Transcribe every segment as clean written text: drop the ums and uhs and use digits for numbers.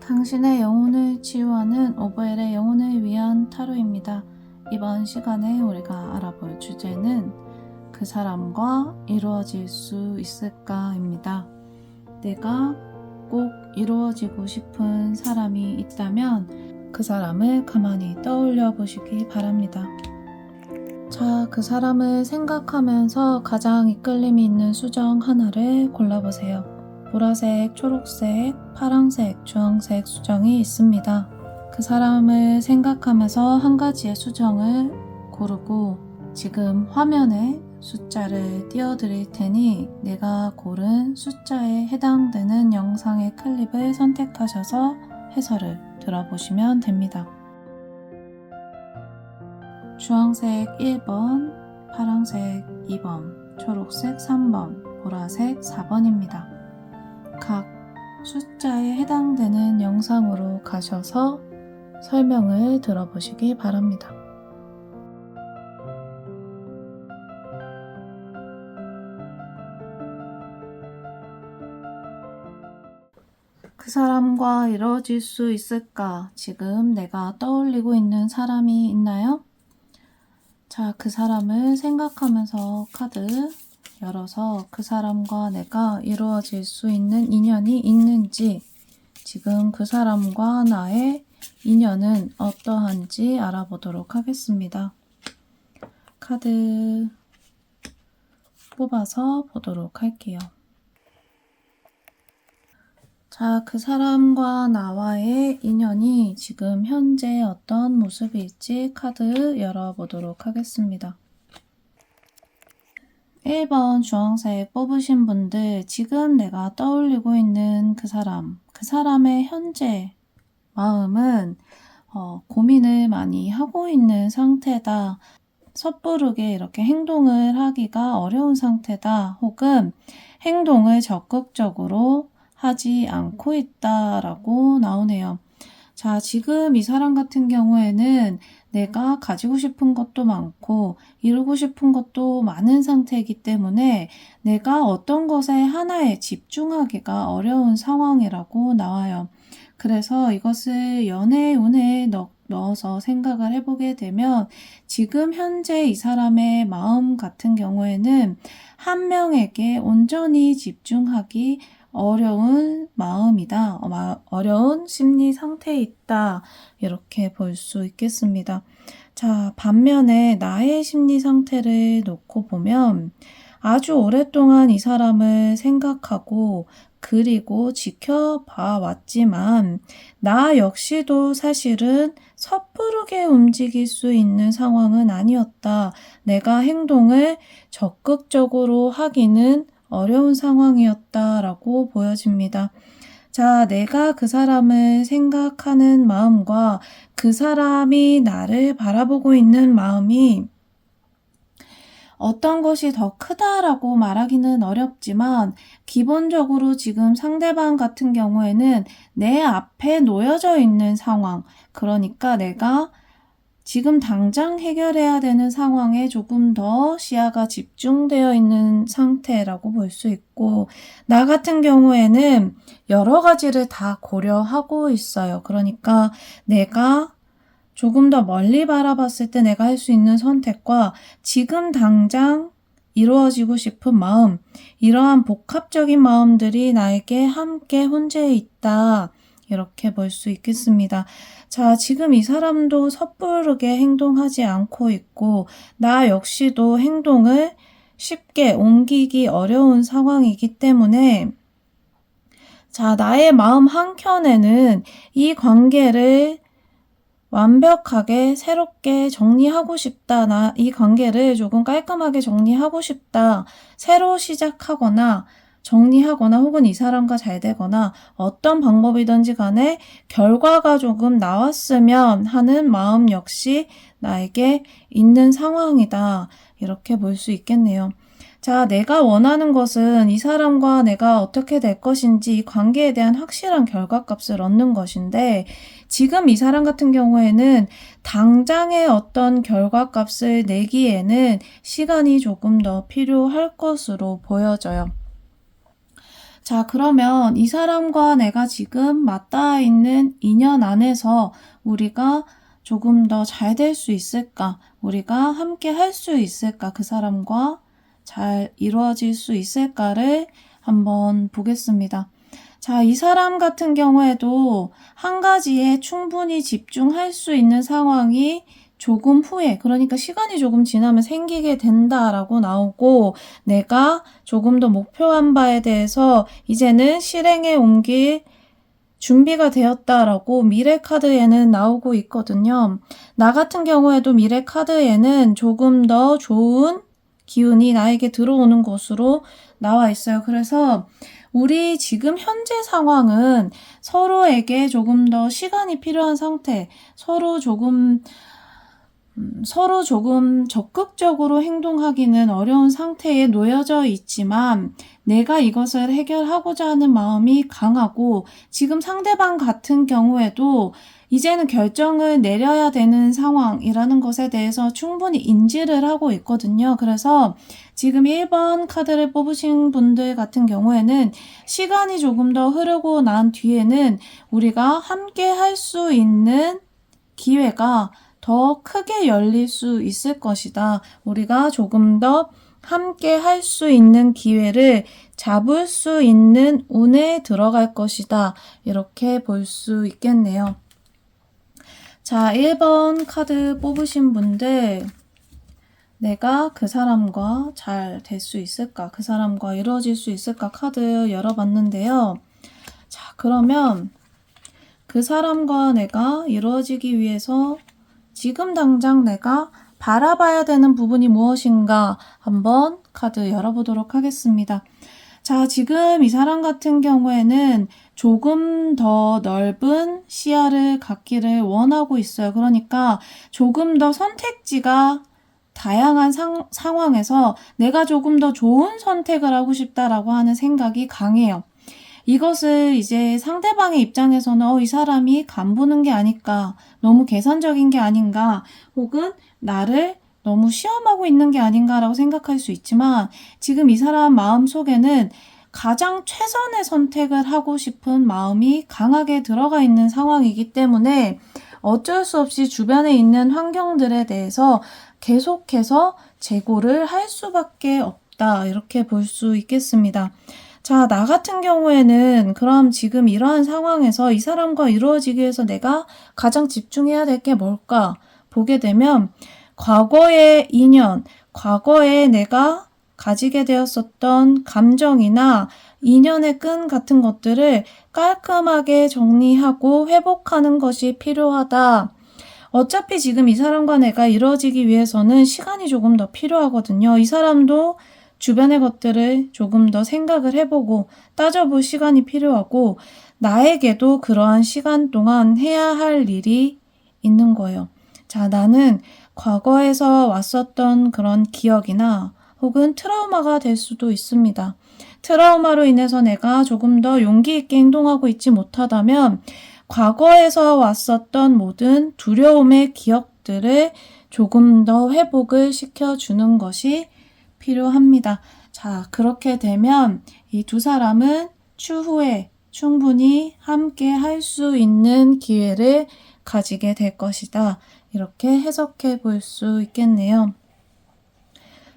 당신의 영혼을 치유하는 오브엘의 영혼을 위한 타로입니다. 이번 시간에 우리가 알아볼 주제는 그 사람과 이루어질 수 있을까입니다. 내가 꼭 이루어지고 싶은 사람이 있다면 그 사람을 가만히 떠올려 보시기 바랍니다. 자, 그 사람을 생각하면서 가장 이끌림이 있는 수정 하나를 골라보세요. 보라색, 초록색, 파랑색, 주황색 수정이 있습니다. 그 사람을 생각하면서 한 가지의 수정을 고르고 지금 화면에 숫자를 띄워드릴 테니 내가 고른 숫자에 해당되는 영상의 클립을 선택하셔서 해설을 들어보시면 됩니다. 주황색 1번, 파랑색 2번, 초록색 3번, 보라색 4번입니다. 각 숫자에 해당되는 영상으로 가셔서 설명을 들어보시기 바랍니다. 그 사람과 이루어질 수 있을까? 지금 내가 떠올리고 있는 사람이 있나요? 자, 그 사람을 생각하면서 카드 열어서 그 사람과 내가 이루어질 수 있는 인연이 있는지, 지금 그 사람과 나의 인연은 어떠한지 알아보도록 하겠습니다. 카드 뽑아서 보도록 할게요. 자, 그 사람과 나와의 인연이 지금 현재 어떤 모습일지 카드 열어보도록 하겠습니다. 1번 주황색 뽑으신 분들, 지금 내가 떠올리고 있는 그 사람의 현재 마음은 고민을 많이 하고 있는 상태다. 섣부르게 이렇게 행동을 하기가 어려운 상태다. 혹은 행동을 적극적으로 하지 않고 있다라고 나오네요. 자, 지금 이 사람 같은 경우에는 내가 가지고 싶은 것도 많고 이루고 싶은 것도 많은 상태이기 때문에 내가 어떤 것에 하나에 집중하기가 어려운 상황이라고 나와요. 그래서 이것을 연애 운에 넣어서 생각을 해보게 되면 지금 현재 이 사람의 마음 같은 경우에는 한 명에게 온전히 집중하기 어려운 마음이다. 어려운 심리 상태에 있다. 이렇게 볼 수 있겠습니다. 자, 반면에 나의 심리 상태를 놓고 보면 아주 오랫동안 이 사람을 생각하고 그리고 지켜봐 왔지만 나 역시도 사실은 섣부르게 움직일 수 있는 상황은 아니었다. 내가 행동을 적극적으로 하기는 어려운 상황이었다라고 보여집니다. 자, 내가 그 사람을 생각하는 마음과 그 사람이 나를 바라보고 있는 마음이 어떤 것이 더 크다라고 말하기는 어렵지만 기본적으로 지금 상대방 같은 경우에는 내 앞에 놓여져 있는 상황, 그러니까 내가 지금 당장 해결해야 되는 상황에 조금 더 시야가 집중되어 있는 상태라고 볼 수 있고, 나 같은 경우에는 여러 가지를 다 고려하고 있어요. 그러니까 내가 조금 더 멀리 바라봤을 때 내가 할 수 있는 선택과 지금 당장 이루어지고 싶은 마음, 이러한 복합적인 마음들이 나에게 함께 혼재해 있다. 이렇게 볼 수 있겠습니다. 자, 지금 이 사람도 섣부르게 행동하지 않고 있고 나 역시도 행동을 쉽게 옮기기 어려운 상황이기 때문에 자, 나의 마음 한켠에는 이 관계를 완벽하게 새롭게 정리하고 싶다. 나 이 관계를 조금 깔끔하게 정리하고 싶다. 새로 시작하거나 정리하거나 혹은 이 사람과 잘 되거나 어떤 방법이든지 간에 결과가 조금 나왔으면 하는 마음 역시 나에게 있는 상황이다. 이렇게 볼 수 있겠네요. 자, 내가 원하는 것은 이 사람과 내가 어떻게 될 것인지 이 관계에 대한 확실한 결과값을 얻는 것인데 지금 이 사람 같은 경우에는 당장의 어떤 결과값을 내기에는 시간이 조금 더 필요할 것으로 보여져요. 자, 그러면 이 사람과 내가 지금 맞닿아 있는 인연 안에서 우리가 조금 더 잘 될 수 있을까? 우리가 함께 할 수 있을까? 그 사람과 잘 이루어질 수 있을까를 한번 보겠습니다. 자, 이 사람 같은 경우에도 한 가지에 충분히 집중할 수 있는 상황이 조금 후에, 그러니까 시간이 조금 지나면 생기게 된다라고 나오고, 내가 조금 더 목표한 바에 대해서 이제는 실행에 옮길 준비가 되었다라고 미래 카드에는 나오고 있거든요. 나 같은 경우에도 미래 카드에는 조금 더 좋은 기운이 나에게 들어오는 것으로 나와 있어요. 그래서 우리 지금 현재 상황은 서로에게 조금 더 시간이 필요한 상태, 서로 조금 적극적으로 행동하기는 어려운 상태에 놓여져 있지만 내가 이것을 해결하고자 하는 마음이 강하고 지금 상대방 같은 경우에도 이제는 결정을 내려야 되는 상황이라는 것에 대해서 충분히 인지를 하고 있거든요. 그래서 지금 1번 카드를 뽑으신 분들 같은 경우에는 시간이 조금 더 흐르고 난 뒤에는 우리가 함께 할 수 있는 기회가 더 크게 열릴 수 있을 것이다. 우리가 조금 더 함께 할 수 있는 기회를 잡을 수 있는 운에 들어갈 것이다. 이렇게 볼 수 있겠네요. 자, 1번 카드 뽑으신 분들, 내가 그 사람과 잘 될 수 있을까? 그 사람과 이루어질 수 있을까? 카드 열어봤는데요. 자, 그러면 그 사람과 내가 이루어지기 위해서 지금 당장 내가 바라봐야 되는 부분이 무엇인가 한번 카드 열어보도록 하겠습니다. 자, 지금 이 사람 같은 경우에는 조금 더 넓은 시야를 갖기를 원하고 있어요. 그러니까 조금 더 선택지가 다양한 상황에서 내가 조금 더 좋은 선택을 하고 싶다라고 하는 생각이 강해요. 이것을 이제 상대방의 입장에서는 이 사람이 간보는 게 아닐까, 너무 계산적인 게 아닌가, 혹은 나를 너무 시험하고 있는 게 아닌가라고 생각할 수 있지만 지금 이 사람 마음속에는 가장 최선의 선택을 하고 싶은 마음이 강하게 들어가 있는 상황이기 때문에 어쩔 수 없이 주변에 있는 환경들에 대해서 계속해서 재고를 할 수밖에 없다. 이렇게 볼 수 있겠습니다. 자, 나 같은 경우에는 그럼 지금 이러한 상황에서 이 사람과 이루어지기 위해서 내가 가장 집중해야 될 게 뭘까? 보게 되면 과거의 인연, 과거에 내가 가지게 되었었던 감정이나 인연의 끈 같은 것들을 깔끔하게 정리하고 회복하는 것이 필요하다. 어차피 지금 이 사람과 내가 이루어지기 위해서는 시간이 조금 더 필요하거든요. 이 사람도 주변의 것들을 조금 더 생각을 해보고 따져볼 시간이 필요하고 나에게도 그러한 시간 동안 해야 할 일이 있는 거예요. 자, 나는 과거에서 왔었던 그런 기억이나 혹은 트라우마가 될 수도 있습니다. 트라우마로 인해서 내가 조금 더 용기 있게 행동하고 있지 못하다면 과거에서 왔었던 모든 두려움의 기억들을 조금 더 회복을 시켜주는 것이 필요합니다. 자, 그렇게 되면 이 두 사람은 추후에 충분히 함께 할 수 있는 기회를 가지게 될 것이다. 이렇게 해석해 볼 수 있겠네요.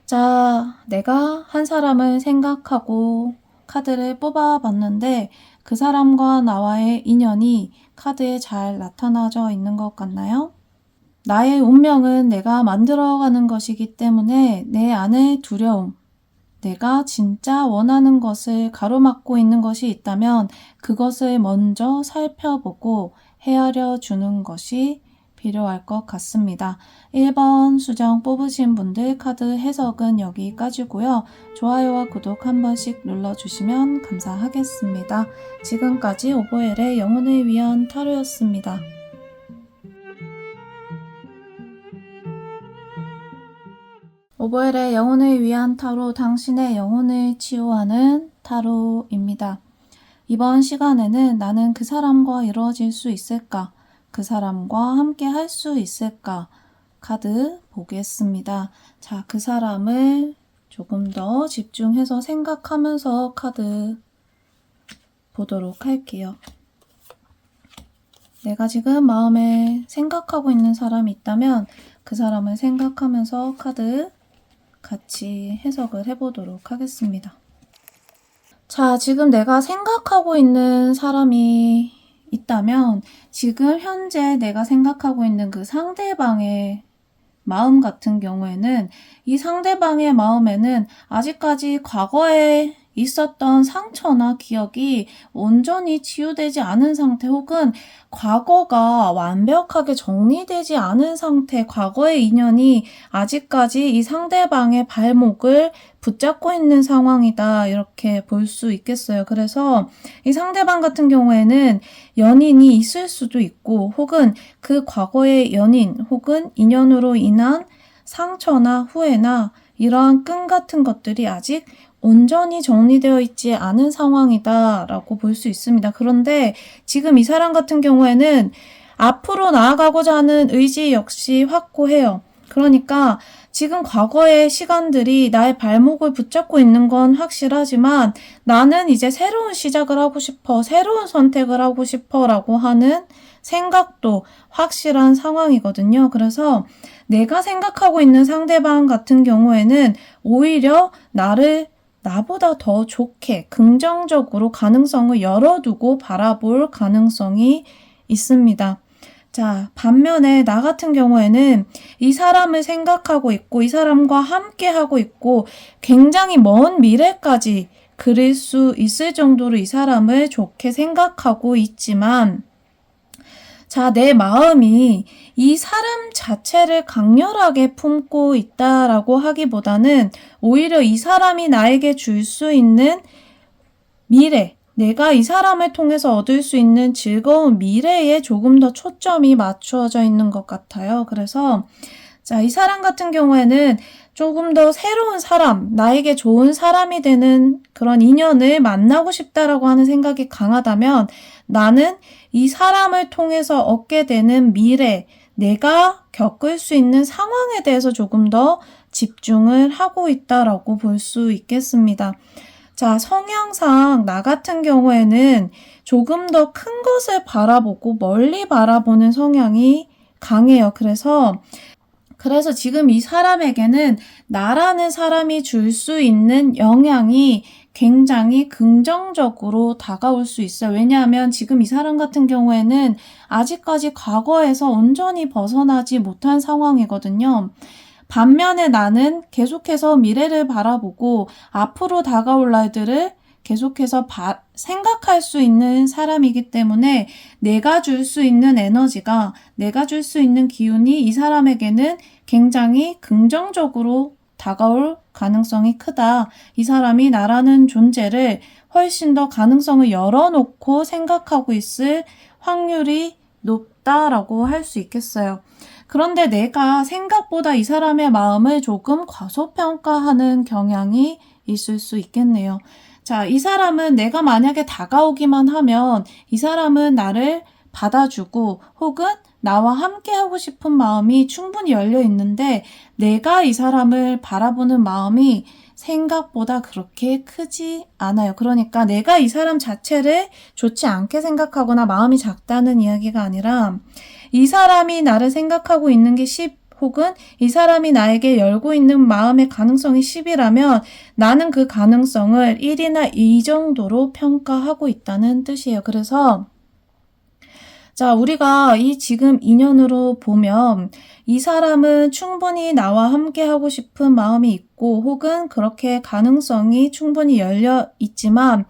자, 내가 한 사람을 생각하고 카드를 뽑아봤는데 그 사람과 나와의 인연이 카드에 잘 나타나져 있는 것 같나요? 나의 운명은 내가 만들어가는 것이기 때문에 내 안의 두려움, 내가 진짜 원하는 것을 가로막고 있는 것이 있다면 그것을 먼저 살펴보고 헤아려 주는 것이 필요할 것 같습니다. 1번 수정 뽑으신 분들 카드 해석은 여기까지고요. 좋아요와 구독 한 번씩 눌러주시면 감사하겠습니다. 지금까지 오보엘의 영혼을 위한 타로였습니다. 오보엘의 영혼을 위한 타로, 당신의 영혼을 치유하는 타로입니다. 이번 시간에는 나는 그 사람과 이루어질 수 있을까? 그 사람과 함께 할 수 있을까? 카드 보겠습니다. 자, 그 사람을 조금 더 집중해서 생각하면서 카드 보도록 할게요. 내가 지금 마음에 생각하고 있는 사람이 있다면 그 사람을 생각하면서 카드 같이 해석을 해보도록 하겠습니다. 자, 지금 내가 생각하고 있는 사람이 있다면 지금 현재 내가 생각하고 있는 그 상대방의 마음 같은 경우에는 이 상대방의 마음에는 아직까지 과거에 있었던 상처나 기억이 온전히 치유되지 않은 상태 혹은 과거가 완벽하게 정리되지 않은 상태, 과거의 인연이 아직까지 이 상대방의 발목을 붙잡고 있는 상황이다. 이렇게 볼 수 있겠어요. 그래서 이 상대방 같은 경우에는 연인이 있을 수도 있고 혹은 그 과거의 연인 혹은 인연으로 인한 상처나 후회나 이러한 끈 같은 것들이 아직 온전히 정리되어 있지 않은 상황이다 라고 볼 수 있습니다. 그런데 지금 이 사람 같은 경우에는 앞으로 나아가고자 하는 의지 역시 확고해요. 그러니까 지금 과거의 시간들이 나의 발목을 붙잡고 있는 건 확실하지만 나는 이제 새로운 시작을 하고 싶어, 새로운 선택을 하고 싶어 라고 하는 생각도 확실한 상황이거든요. 그래서 내가 생각하고 있는 상대방 같은 경우에는 오히려 나보다 더 좋게 긍정적으로 가능성을 열어두고 바라볼 가능성이 있습니다. 자, 반면에 나 같은 경우에는 이 사람을 생각하고 있고 이 사람과 함께 하고 있고 굉장히 먼 미래까지 그릴 수 있을 정도로 이 사람을 좋게 생각하고 있지만 자, 내 마음이 이 사람 자체를 강렬하게 품고 있다라고 하기보다는 오히려 이 사람이 나에게 줄 수 있는 미래, 내가 이 사람을 통해서 얻을 수 있는 즐거운 미래에 조금 더 초점이 맞추어져 있는 것 같아요. 그래서 자, 이 사람 같은 경우에는 조금 더 새로운 사람, 나에게 좋은 사람이 되는 그런 인연을 만나고 싶다라고 하는 생각이 강하다면 나는 이 사람을 통해서 얻게 되는 미래, 내가 겪을 수 있는 상황에 대해서 조금 더 집중을 하고 있다라고 볼 수 있겠습니다. 자, 성향상 나 같은 경우에는 조금 더 큰 것을 바라보고 멀리 바라보는 성향이 강해요. 그래서 지금 이 사람에게는 나라는 사람이 줄 수 있는 영향이 굉장히 긍정적으로 다가올 수 있어요. 왜냐하면 지금 이 사람 같은 경우에는 아직까지 과거에서 온전히 벗어나지 못한 상황이거든요. 반면에 나는 계속해서 미래를 바라보고 앞으로 다가올 날들을 계속해서 생각할 수 있는 사람이기 때문에 내가 줄 수 있는 에너지가, 내가 줄 수 있는 기운이 이 사람에게는 굉장히 긍정적으로 다가올 가능성이 크다. 이 사람이 나라는 존재를 훨씬 더 가능성을 열어놓고 생각하고 있을 확률이 높다라고 할 수 있겠어요. 그런데 내가 생각보다 이 사람의 마음을 조금 과소평가하는 경향이 있을 수 있겠네요. 자, 이 사람은 내가 만약에 다가오기만 하면 이 사람은 나를 받아주고 혹은 나와 함께 하고 싶은 마음이 충분히 열려 있는데 내가 이 사람을 바라보는 마음이 생각보다 그렇게 크지 않아요. 그러니까 내가 이 사람 자체를 좋지 않게 생각하거나 마음이 작다는 이야기가 아니라 이 사람이 나를 생각하고 있는 게 10 혹은 이 사람이 나에게 열고 있는 마음의 가능성이 10이라면 나는 그 가능성을 1이나 2 정도로 평가하고 있다는 뜻이에요. 그래서 자, 우리가 이 지금 인연으로 보면 이 사람은 충분히 나와 함께 하고 싶은 마음이 있고 혹은 그렇게 가능성이 충분히 열려 있지만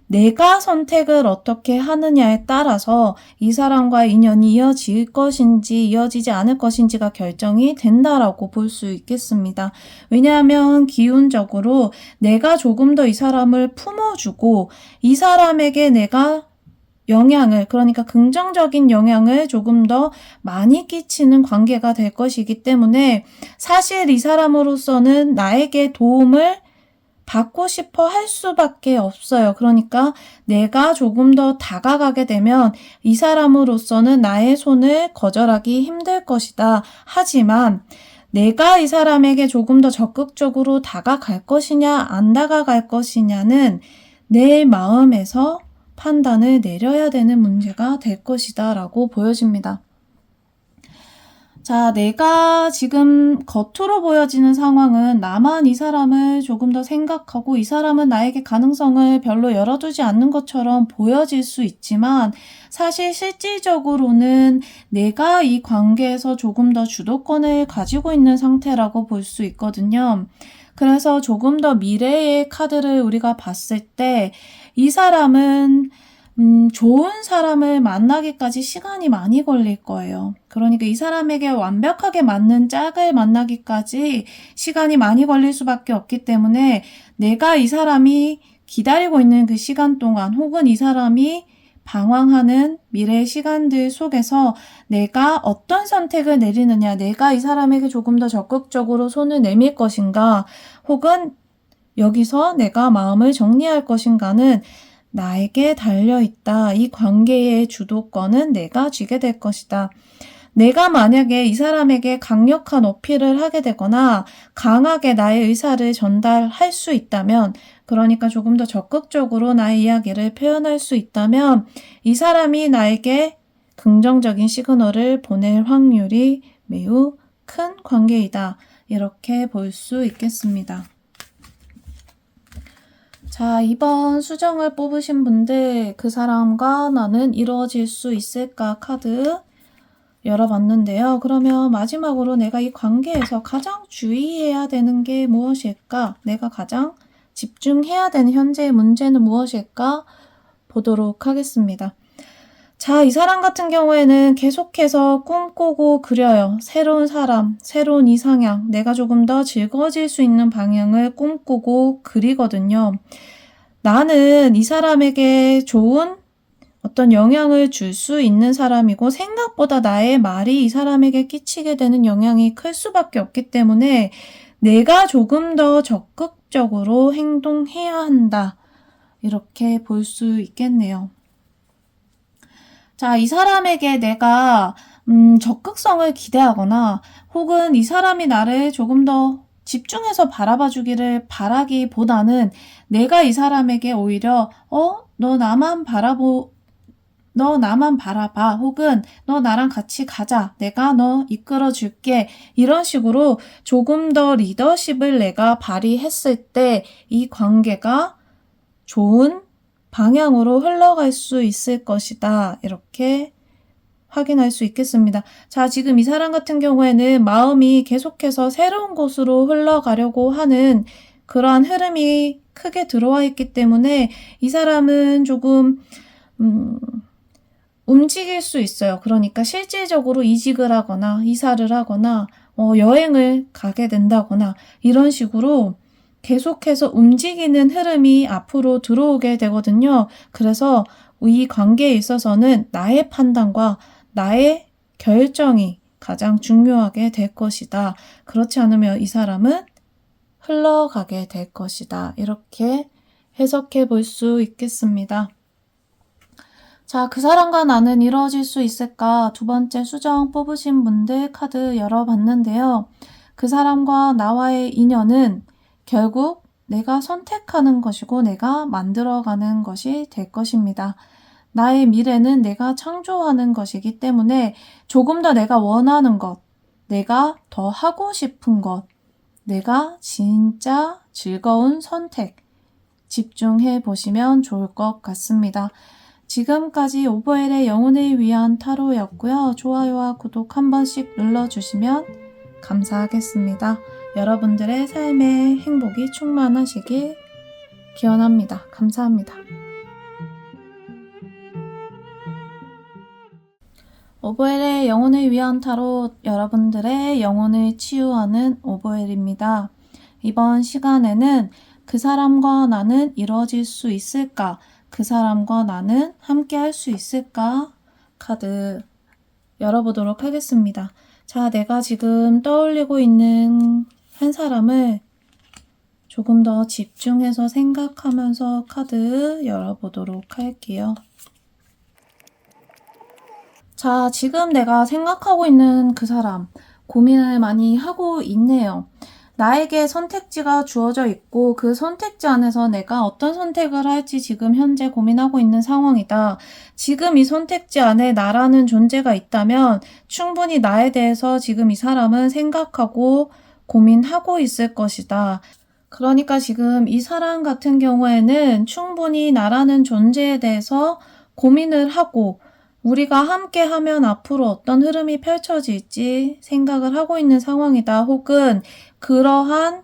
내가 선택을 어떻게 하느냐에 따라서 이 사람과의 인연이 이어질 것인지 이어지지 않을 것인지가 결정이 된다라고 볼 수 있겠습니다. 왜냐하면 기운적으로 내가 조금 더 이 사람을 품어주고 이 사람에게 내가 영향을, 그러니까 긍정적인 영향을 조금 더 많이 끼치는 관계가 될 것이기 때문에 사실 이 사람으로서는 나에게 도움을 받고 싶어 할 수밖에 없어요. 그러니까 내가 조금 더 다가가게 되면 이 사람으로서는 나의 손을 거절하기 힘들 것이다. 하지만 내가 이 사람에게 조금 더 적극적으로 다가갈 것이냐 안 다가갈 것이냐는 내 마음에서 판단을 내려야 되는 문제가 될 것이다 라고 보여집니다. 자, 내가 지금 겉으로 보여지는 상황은 나만 이 사람을 조금 더 생각하고 이 사람은 나에게 가능성을 별로 열어두지 않는 것처럼 보여질 수 있지만 사실 실질적으로는 내가 이 관계에서 조금 더 주도권을 가지고 있는 상태라고 볼 수 있거든요. 그래서 조금 더 미래의 카드를 우리가 봤을 때 이 사람은 좋은 사람을 만나기까지 시간이 많이 걸릴 거예요. 그러니까 이 사람에게 완벽하게 맞는 짝을 만나기까지 시간이 많이 걸릴 수밖에 없기 때문에 내가 이 사람이 기다리고 있는 그 시간 동안 혹은 이 사람이 방황하는 미래의 시간들 속에서 내가 어떤 선택을 내리느냐, 내가 이 사람에게 조금 더 적극적으로 손을 내밀 것인가, 혹은 여기서 내가 마음을 정리할 것인가는 나에게 달려있다. 이 관계의 주도권은 내가 쥐게 될 것이다. 내가 만약에 이 사람에게 강력한 어필을 하게 되거나 강하게 나의 의사를 전달할 수 있다면, 그러니까 조금 더 적극적으로 나의 이야기를 표현할 수 있다면 이 사람이 나에게 긍정적인 시그널을 보낼 확률이 매우 큰 관계이다. 이렇게 볼 수 있겠습니다. 자, 이번 수정을 뽑으신 분들, 그 사람과 나는 이루어질 수 있을까 카드 열어봤는데요. 그러면 마지막으로 내가 이 관계에서 가장 주의해야 되는 게 무엇일까? 내가 가장 집중해야 되는 현재의 문제는 무엇일까? 보도록 하겠습니다. 자, 이 사람 같은 경우에는 계속해서 꿈꾸고 그려요. 새로운 사람, 새로운 이상향, 내가 조금 더 즐거워질 수 있는 방향을 꿈꾸고 그리거든요. 나는 이 사람에게 좋은 어떤 영향을 줄 수 있는 사람이고 생각보다 나의 말이 이 사람에게 끼치게 되는 영향이 클 수밖에 없기 때문에 내가 조금 더 적극적으로 행동해야 한다. 이렇게 볼 수 있겠네요. 자, 이 사람에게 내가 적극성을 기대하거나 혹은 이 사람이 나를 조금 더 집중해서 바라봐 주기를 바라기보다는 내가 이 사람에게 오히려 너 나만 바라봐 혹은 너 나랑 같이 가자, 내가 너 이끌어 줄게, 이런 식으로 조금 더 리더십을 내가 발휘했을 때 이 관계가 좋은 방향으로 흘러갈 수 있을 것이다. 이렇게 확인할 수 있겠습니다. 자, 지금 이 사람 같은 경우에는 마음이 계속해서 새로운 곳으로 흘러가려고 하는 그러한 흐름이 크게 들어와 있기 때문에 이 사람은 조금 움직일 수 있어요. 그러니까 실질적으로 이직을 하거나 이사를 하거나 여행을 가게 된다거나 이런 식으로 계속해서 움직이는 흐름이 앞으로 들어오게 되거든요. 그래서 이 관계에 있어서는 나의 판단과 나의 결정이 가장 중요하게 될 것이다. 그렇지 않으면 이 사람은 흘러가게 될 것이다. 이렇게 해석해 볼 수 있겠습니다. 자, 그 사람과 나는 이루어질 수 있을까? 두 번째 수정 뽑으신 분들 카드 열어봤는데요. 그 사람과 나와의 인연은 결국 내가 선택하는 것이고 내가 만들어가는 것이 될 것입니다. 나의 미래는 내가 창조하는 것이기 때문에 조금 더 내가 원하는 것, 내가 더 하고 싶은 것, 내가 진짜 즐거운 선택, 집중해 보시면 좋을 것 같습니다. 지금까지 오보엘의 영혼을 위한 타로였고요. 좋아요와 구독 한 번씩 눌러주시면 감사하겠습니다. 여러분들의 삶의 행복이 충만하시길 기원합니다. 감사합니다. 오보엘의 영혼을 위한 타로, 여러분들의 영혼을 치유하는 오보엘입니다. 이번 시간에는 그 사람과 나는 이루어질 수 있을까? 그 사람과 나는 함께 할 수 있을까? 카드 열어보도록 하겠습니다. 자, 내가 지금 떠올리고 있는 한 사람을 조금 더 집중해서 생각하면서 카드 열어보도록 할게요. 자, 지금 내가 생각하고 있는 그 사람, 고민을 많이 하고 있네요. 나에게 선택지가 주어져 있고 그 선택지 안에서 내가 어떤 선택을 할지 지금 현재 고민하고 있는 상황이다. 지금 이 선택지 안에 나라는 존재가 있다면 충분히 나에 대해서 지금 이 사람은 생각하고 고민하고 있을 것이다. 그러니까 지금 이 사람 같은 경우에는 충분히 나라는 존재에 대해서 고민을 하고 우리가 함께 하면 앞으로 어떤 흐름이 펼쳐질지 생각을 하고 있는 상황이다. 혹은 그러한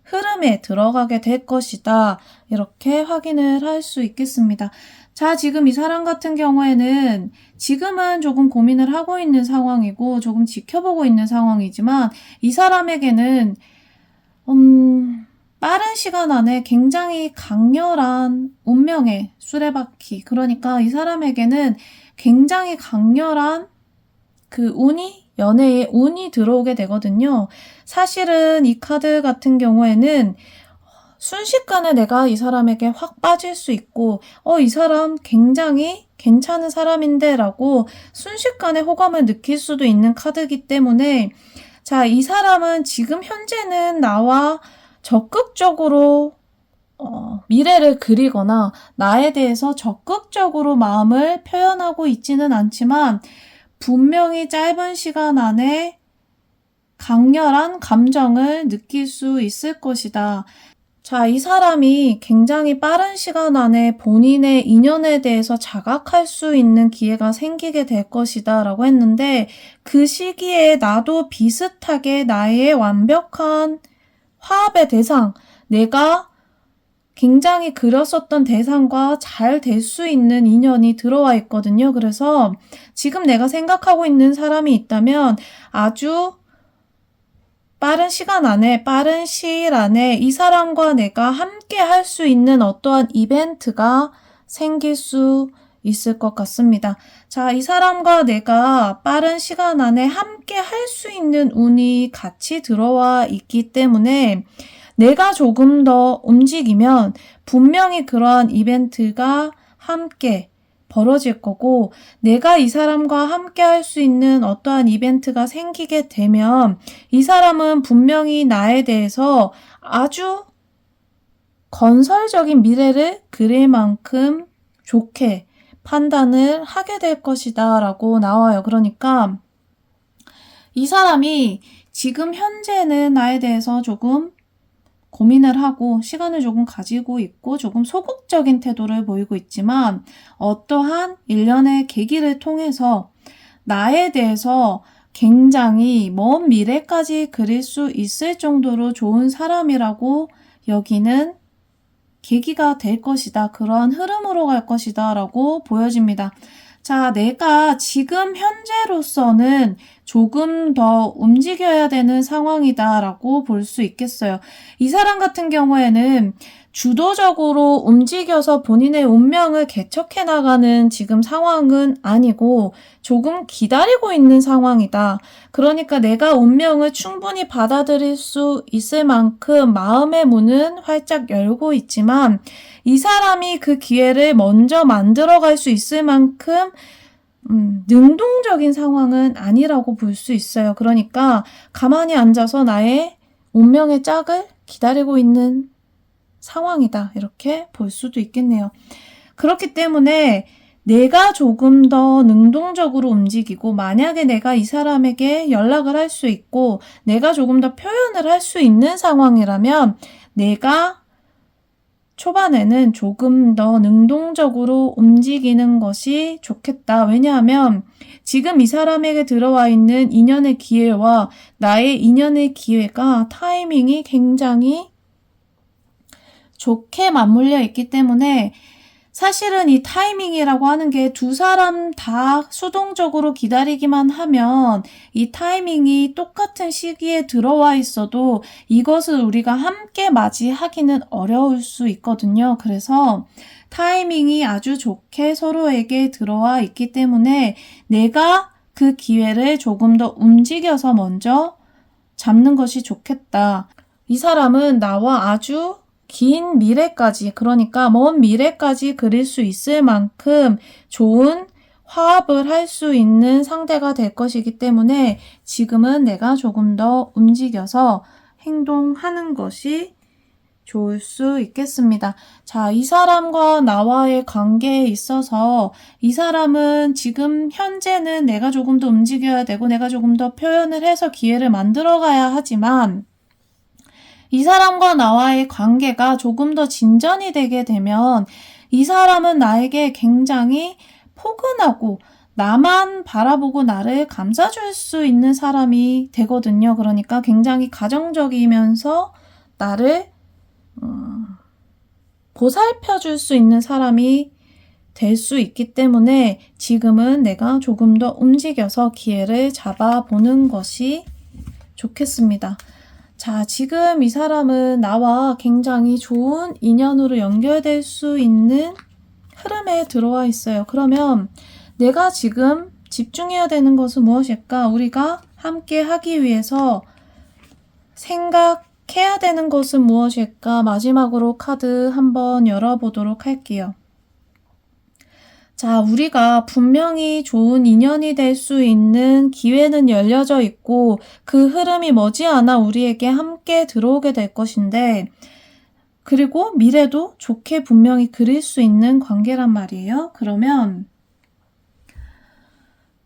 흐름에 들어가게 될 것이다. 이렇게 확인을 할 수 있겠습니다. 자, 지금 이 사람 같은 경우에는 지금은 조금 고민을 하고 있는 상황이고 조금 지켜보고 있는 상황이지만 이 사람에게는 빠른 시간 안에 굉장히 강렬한 운명의 수레바퀴, 그러니까 이 사람에게는 굉장히 강렬한 그 연애의 운이 들어오게 되거든요. 사실은 이 카드 같은 경우에는 순식간에 내가 이 사람에게 확 빠질 수 있고 이 사람 굉장히 괜찮은 사람인데 라고 순식간에 호감을 느낄 수도 있는 카드이기 때문에 자, 이 사람은 지금 현재는 나와 적극적으로 미래를 그리거나 나에 대해서 적극적으로 마음을 표현하고 있지는 않지만 분명히 짧은 시간 안에 강렬한 감정을 느낄 수 있을 것이다. 자, 이 사람이 굉장히 빠른 시간 안에 본인의 인연에 대해서 자각할 수 있는 기회가 생기게 될 것이다 라고 했는데 그 시기에 나도 비슷하게 나의 완벽한 화합의 대상, 내가 굉장히 그렸었던 대상과 잘 될 수 있는 인연이 들어와 있거든요. 그래서 지금 내가 생각하고 있는 사람이 있다면 아주 빠른 시일 안에 이 사람과 내가 함께 할 수 있는 어떠한 이벤트가 생길 수 있을 것 같습니다. 자, 이 사람과 내가 빠른 시간 안에 함께 할 수 있는 운이 같이 들어와 있기 때문에 내가 조금 더 움직이면 분명히 그러한 이벤트가 함께 벌어질 거고 내가 이 사람과 함께 할 수 있는 어떠한 이벤트가 생기게 되면 이 사람은 분명히 나에 대해서 아주 건설적인 미래를 그릴 만큼 좋게 판단을 하게 될 것이다 라고 나와요. 그러니까 이 사람이 지금 현재는 나에 대해서 조금 고민을 하고 시간을 조금 가지고 있고 조금 소극적인 태도를 보이고 있지만 어떠한 일련의 계기를 통해서 나에 대해서 굉장히 먼 미래까지 그릴 수 있을 정도로 좋은 사람이라고 여기는 계기가 될 것이다. 그러한 흐름으로 갈 것이다 라고 보여집니다. 자, 내가 지금 현재로서는 조금 더 움직여야 되는 상황이다 라고 볼 수 있겠어요. 이 사람 같은 경우에는 주도적으로 움직여서 본인의 운명을 개척해 나가는 지금 상황은 아니고 조금 기다리고 있는 상황이다. 그러니까 내가 운명을 충분히 받아들일 수 있을 만큼 마음의 문은 활짝 열고 있지만 이 사람이 그 기회를 먼저 만들어갈 수 있을 만큼 능동적인 상황은 아니라고 볼 수 있어요. 그러니까 가만히 앉아서 나의 운명의 짝을 기다리고 있는 상황이다. 이렇게 볼 수도 있겠네요. 그렇기 때문에 내가 조금 더 능동적으로 움직이고 만약에 내가 이 사람에게 연락을 할 수 있고 내가 조금 더 표현을 할 수 있는 상황이라면 내가 초반에는 조금 더 능동적으로 움직이는 것이 좋겠다. 왜냐하면 지금 이 사람에게 들어와 있는 인연의 기회와 나의 인연의 기회가 타이밍이 굉장히 좋게 맞물려 있기 때문에 사실은 이 타이밍이라고 하는 게 두 사람 다 수동적으로 기다리기만 하면 이 타이밍이 똑같은 시기에 들어와 있어도 이것을 우리가 함께 맞이하기는 어려울 수 있거든요. 그래서 타이밍이 아주 좋게 서로에게 들어와 있기 때문에 내가 그 기회를 조금 더 움직여서 먼저 잡는 것이 좋겠다. 이 사람은 나와 아주 긴 미래까지, 그러니까 먼 미래까지 그릴 수 있을 만큼 좋은 화합을 할 수 있는 상대가 될 것이기 때문에 지금은 내가 조금 더 움직여서 행동하는 것이 좋을 수 있겠습니다. 자, 이 사람과 나와의 관계에 있어서 이 사람은 지금 현재는 내가 조금 더 움직여야 되고 내가 조금 더 표현을 해서 기회를 만들어 가야 하지만 이 사람과 나와의 관계가 조금 더 진전이 되게 되면 이 사람은 나에게 굉장히 포근하고 나만 바라보고 나를 감싸줄 수 있는 사람이 되거든요. 그러니까 굉장히 가정적이면서 나를 보살펴줄 수 있는 사람이 될 수 있기 때문에 지금은 내가 조금 더 움직여서 기회를 잡아보는 것이 좋겠습니다. 자, 지금 이 사람은 나와 굉장히 좋은 인연으로 연결될 수 있는 흐름에 들어와 있어요. 그러면 내가 지금 집중해야 되는 것은 무엇일까? 우리가 함께 하기 위해서 생각해야 되는 것은 무엇일까? 마지막으로 카드 한번 열어보도록 할게요. 자, 우리가 분명히 좋은 인연이 될 수 있는 기회는 열려져 있고 그 흐름이 머지않아 우리에게 함께 들어오게 될 것인데 그리고 미래도 좋게 분명히 그릴 수 있는 관계란 말이에요. 그러면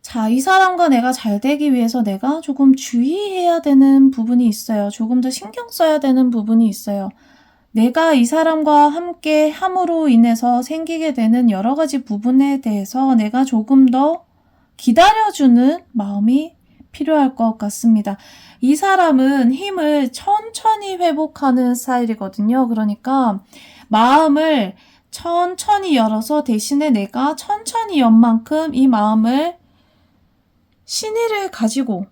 자, 이 사람과 내가 잘 되기 위해서 내가 조금 주의해야 되는 부분이 있어요. 조금 더 신경 써야 되는 부분이 있어요. 내가 이 사람과 함께 함으로 인해서 생기게 되는 여러 가지 부분에 대해서 내가 조금 더 기다려주는 마음이 필요할 것 같습니다. 이 사람은 힘을 천천히 회복하는 스타일이거든요. 그러니까 마음을 천천히 열어서 대신에 내가 천천히 연 만큼 이 마음을 신의를 가지고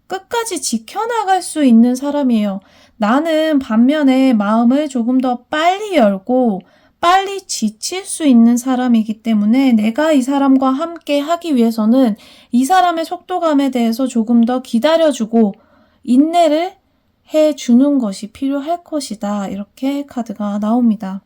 끝까지 지켜나갈 수 있는 사람이에요. 나는 반면에 마음을 조금 더 빨리 열고 빨리 지칠 수 있는 사람이기 때문에 내가 이 사람과 함께 하기 위해서는 이 사람의 속도감에 대해서 조금 더 기다려주고 인내를 해주는 것이 필요할 것이다. 이렇게 카드가 나옵니다.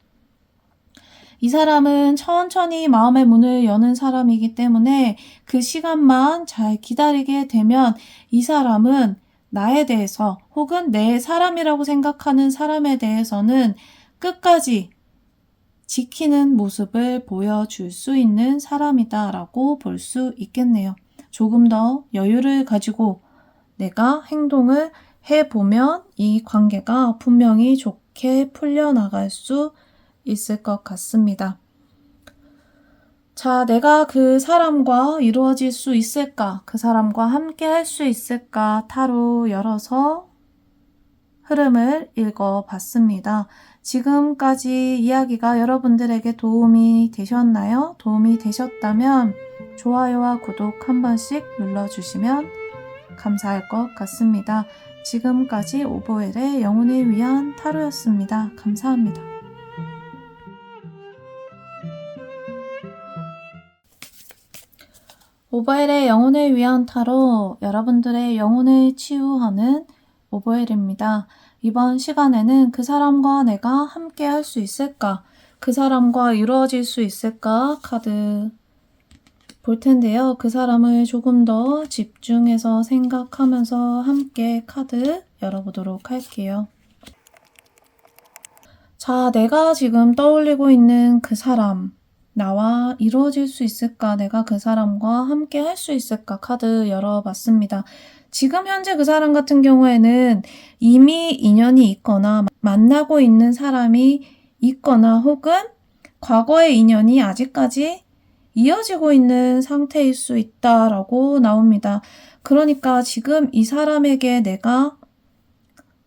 이 사람은 천천히 마음의 문을 여는 사람이기 때문에 그 시간만 잘 기다리게 되면 이 사람은 나에 대해서 혹은 내 사람이라고 생각하는 사람에 대해서는 끝까지 지키는 모습을 보여줄 수 있는 사람이다라고 볼 수 있겠네요. 조금 더 여유를 가지고 내가 행동을 해보면 이 관계가 분명히 좋게 풀려나갈 수 있을 것 같습니다. 자, 내가 그 사람과 이루어질 수 있을까? 그 사람과 함께 할 수 있을까? 타로 열어서 흐름을 읽어봤습니다. 지금까지 이야기가 여러분들에게 도움이 되셨나요? 도움이 되셨다면 좋아요와 구독 한 번씩 눌러주시면 감사할 것 같습니다. 지금까지 오보엘의 영혼을 위한 타로였습니다. 감사합니다. 오보엘의 영혼을 위한 타로, 여러분들의 영혼을 치유하는 오보엘입니다. 이번 시간에는 그 사람과 내가 함께 할 수 있을까? 그 사람과 이루어질 수 있을까? 카드 볼 텐데요. 그 사람을 조금 더 집중해서 생각하면서 함께 카드 열어보도록 할게요. 자, 내가 지금 떠올리고 있는 그 사람, 나와 이루어질 수 있을까? 내가 그 사람과 함께 할 수 있을까? 카드 열어봤습니다. 지금 현재 그 사람 같은 경우에는 이미 인연이 있거나 만나고 있는 사람이 있거나 혹은 과거의 인연이 아직까지 이어지고 있는 상태일 수 있다라고 나옵니다. 그러니까 지금 이 사람에게 내가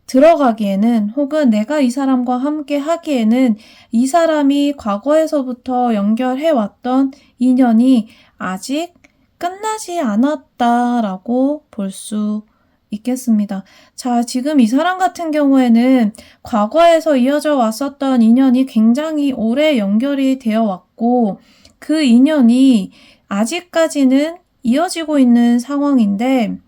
들어가기에는 혹은 내가 이 사람과 함께 하기에는 이 사람이 과거에서부터 연결해왔던 인연이 아직 끝나지 않았다라고 볼 수 있겠습니다. 자, 지금 이 사람 같은 경우에는 과거에서 이어져 왔었던 인연이 굉장히 오래 연결이 되어 왔고 그 인연이 아직까지는 이어지고 있는 상황인데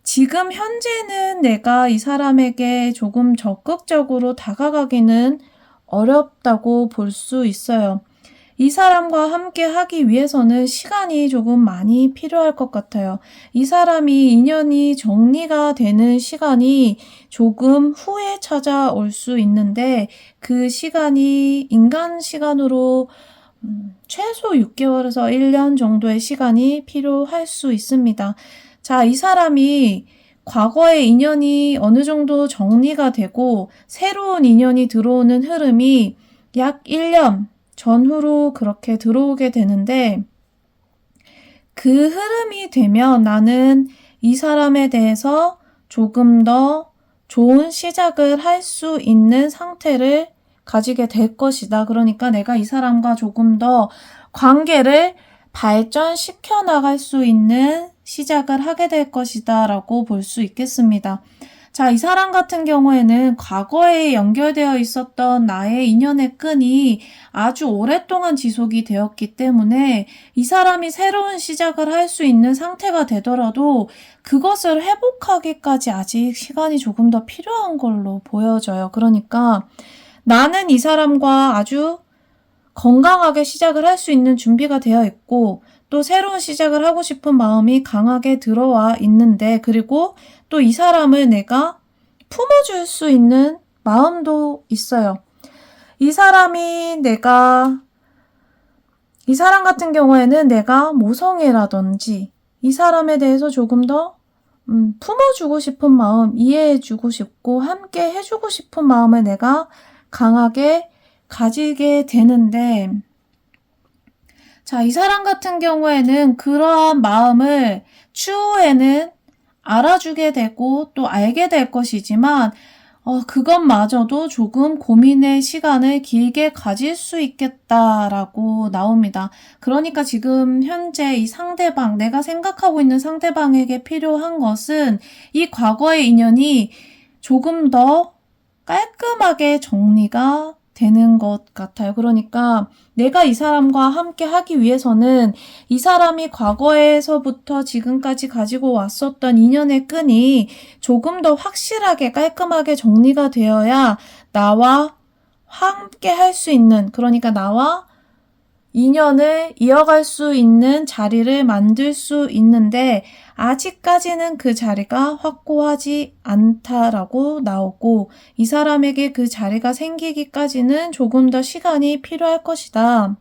지금 현재는 내가 이 사람에게 조금 적극적으로 다가가기는 어렵다고 볼 수 있어요. 이 사람과 함께 하기 위해서는 시간이 조금 많이 필요할 것 같아요. 이 사람이 인연이 정리가 되는 시간이 조금 후에 찾아올 수 있는데 그 시간이 인간 시간으로 최소 6개월에서 1년 정도의 시간이 필요할 수 있습니다. 자, 이 사람이 과거의 인연이 어느 정도 정리가 되고 새로운 인연이 들어오는 흐름이 약 1년 전후로 그렇게 들어오게 되는데 그 흐름이 되면 나는 이 사람에 대해서 조금 더 좋은 시작을 할 수 있는 상태를 가지게 될 것이다. 그러니까 내가 이 사람과 조금 더 관계를 발전시켜 나갈 수 있는 시작을 하게 될 것이다 라고 볼 수 있겠습니다. 자, 이 사람 같은 경우에는 과거에 연결되어 있었던 나의 인연의 끈이 아주 오랫동안 지속이 되었기 때문에 이 사람이 새로운 시작을 할 수 있는 상태가 되더라도 그것을 회복하기까지 아직 시간이 조금 더 필요한 걸로 보여져요. 그러니까 나는 이 사람과 아주 건강하게 시작을 할 수 있는 준비가 되어 있고 또 새로운 시작을 하고 싶은 마음이 강하게 들어와 있는데 그리고 또 이 사람을 내가 품어줄 수 있는 마음도 있어요. 이 사람 같은 경우에는 내가 모성애라든지 이 사람에 대해서 조금 더 품어주고 싶은 마음, 이해해주고 싶고 함께 해주고 싶은 마음을 내가 강하게 가지게 되는데 자, 이 사람 같은 경우에는 그러한 마음을 추후에는 알아주게 되고 또 알게 될 것이지만 그것마저도 조금 고민의 시간을 길게 가질 수 있겠다라고 나옵니다. 그러니까 지금 현재 이 상대방, 내가 생각하고 있는 상대방에게 필요한 것은 이 과거의 인연이 조금 더 깔끔하게 정리가 되는 것 같아요. 그러니까 내가 이 사람과 함께 하기 위해서는 이 사람이 과거에서부터 지금까지 가지고 왔었던 인연의 끈이 조금 더 확실하게 깔끔하게 정리가 되어야 나와 함께 할 수 있는, 그러니까 나와 인연을 이어갈 수 있는 자리를 만들 수 있는데 아직까지는 그 자리가 확고하지 않다라고 나오고 이 사람에게 그 자리가 생기기까지는 조금 더 시간이 필요할 것이다.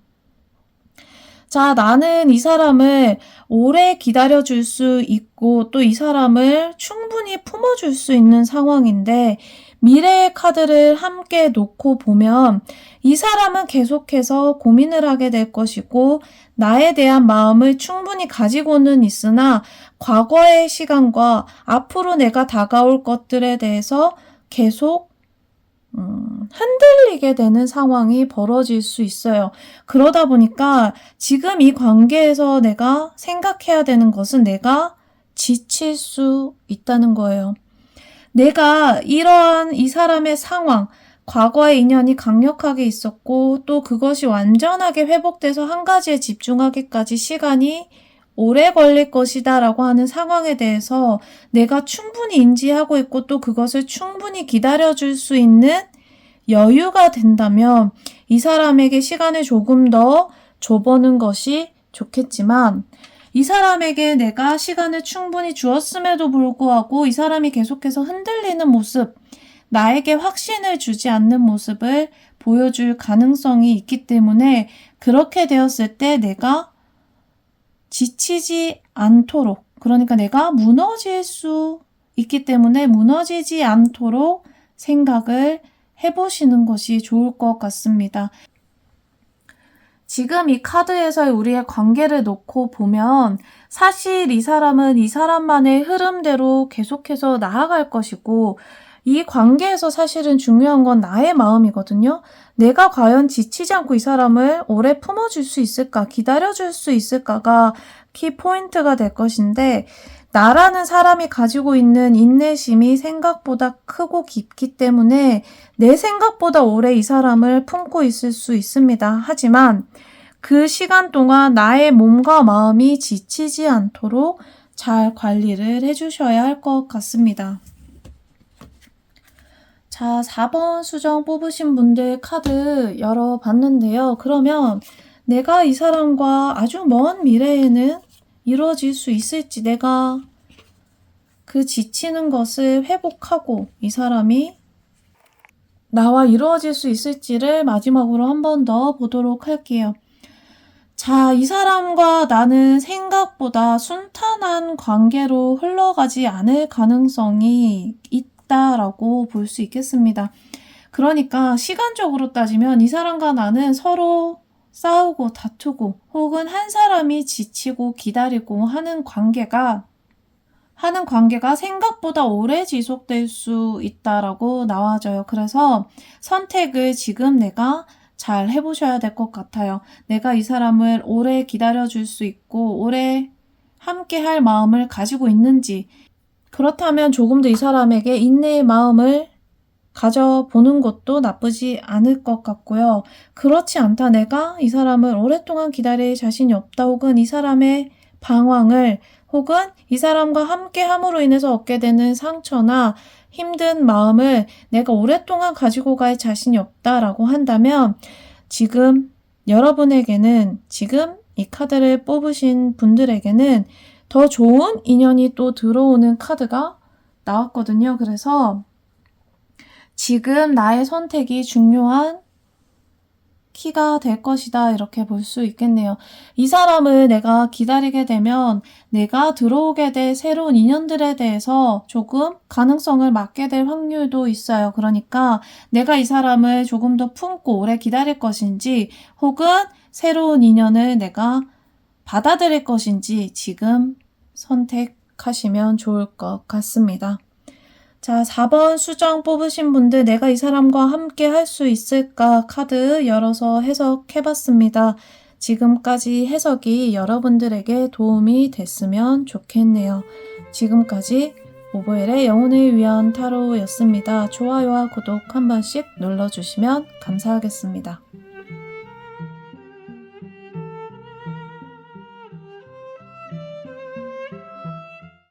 자, 나는 이 사람을 오래 기다려줄 수 있고 또 이 사람을 충분히 품어줄 수 있는 상황인데 미래의 카드를 함께 놓고 보면 이 사람은 계속해서 고민을 하게 될 것이고 나에 대한 마음을 충분히 가지고는 있으나 과거의 시간과 앞으로 내가 다가올 것들에 대해서 계속 흔들리게 되는 상황이 벌어질 수 있어요. 그러다 보니까 지금 이 관계에서 내가 생각해야 되는 것은 내가 지칠 수 있다는 거예요. 내가 이러한 이 사람의 상황, 과거의 인연이 강력하게 있었고 또 그것이 완전하게 회복돼서 한 가지에 집중하기까지 시간이 오래 걸릴 것이다 라고 하는 상황에 대해서 내가 충분히 인지하고 있고 또 그것을 충분히 기다려줄 수 있는 여유가 된다면 이 사람에게 시간을 조금 더 줘보는 것이 좋겠지만 이 사람에게 내가 시간을 충분히 주었음에도 불구하고 이 사람이 계속해서 흔들리는 모습, 나에게 확신을 주지 않는 모습을 보여줄 가능성이 있기 때문에 그렇게 되었을 때 내가 지치지 않도록, 그러니까 내가 무너질 수 있기 때문에 무너지지 않도록 생각을 해보시는 것이 좋을 것 같습니다. 지금 이 카드에서의 우리의 관계를 놓고 보면 사실 이 사람은 이 사람만의 흐름대로 계속해서 나아갈 것이고 이 관계에서 사실은 중요한 건 나의 마음이거든요. 내가 과연 지치지 않고 이 사람을 오래 품어줄 수 있을까, 기다려줄 수 있을까가 키포인트가 될 것인데 나라는 사람이 가지고 있는 인내심이 생각보다 크고 깊기 때문에 내 생각보다 오래 이 사람을 품고 있을 수 있습니다. 하지만 그 시간 동안 나의 몸과 마음이 지치지 않도록 잘 관리를 해주셔야 할 것 같습니다. 자, 4번 수정 뽑으신 분들 카드 열어봤는데요. 그러면 내가 이 사람과 아주 먼 미래에는 이루어질 수 있을지, 내가 그 지치는 것을 회복하고 이 사람이 나와 이루어질 수 있을지를 마지막으로 한 번 더 보도록 할게요. 자, 이 사람과 나는 생각보다 순탄한 관계로 흘러가지 않을 가능성이 있다라고 볼 수 있겠습니다. 그러니까 시간적으로 따지면 이 사람과 나는 서로 싸우고 다투고 혹은 한 사람이 지치고 기다리고 하는 관계가 생각보다 오래 지속될 수 있다라고 나와져요. 그래서 선택을 지금 내가 잘 해보셔야 될 것 같아요. 내가 이 사람을 오래 기다려줄 수 있고 오래 함께 할 마음을 가지고 있는지, 그렇다면 조금 더 이 사람에게 인내의 마음을 가져보는 것도 나쁘지 않을 것 같고요. 그렇지 않다, 내가 이 사람을 오랫동안 기다릴 자신이 없다, 혹은 이 사람의 방황을, 혹은 이 사람과 함께 함으로 인해서 얻게 되는 상처나 힘든 마음을 내가 오랫동안 가지고 갈 자신이 없다라고 한다면, 지금 여러분에게는, 지금 이 카드를 뽑으신 분들에게는 더 좋은 인연이 또 들어오는 카드가 나왔거든요. 그래서 지금 나의 선택이 중요한 키가 될 것이다, 이렇게 볼 수 있겠네요. 이 사람을 내가 기다리게 되면 내가 들어오게 될 새로운 인연들에 대해서 조금 가능성을 맞게 될 확률도 있어요. 그러니까 내가 이 사람을 조금 더 품고 오래 기다릴 것인지, 혹은 새로운 인연을 내가 받아들일 것인지 지금 선택하시면 좋을 것 같습니다. 자, 4번 수정 뽑으신 분들, 내가 이 사람과 함께 할 수 있을까 카드 열어서 해석해봤습니다. 지금까지 해석이 여러분들에게 도움이 됐으면 좋겠네요. 지금까지 오보엘의 영혼을 위한 타로였습니다. 좋아요와 구독 한 번씩 눌러주시면 감사하겠습니다.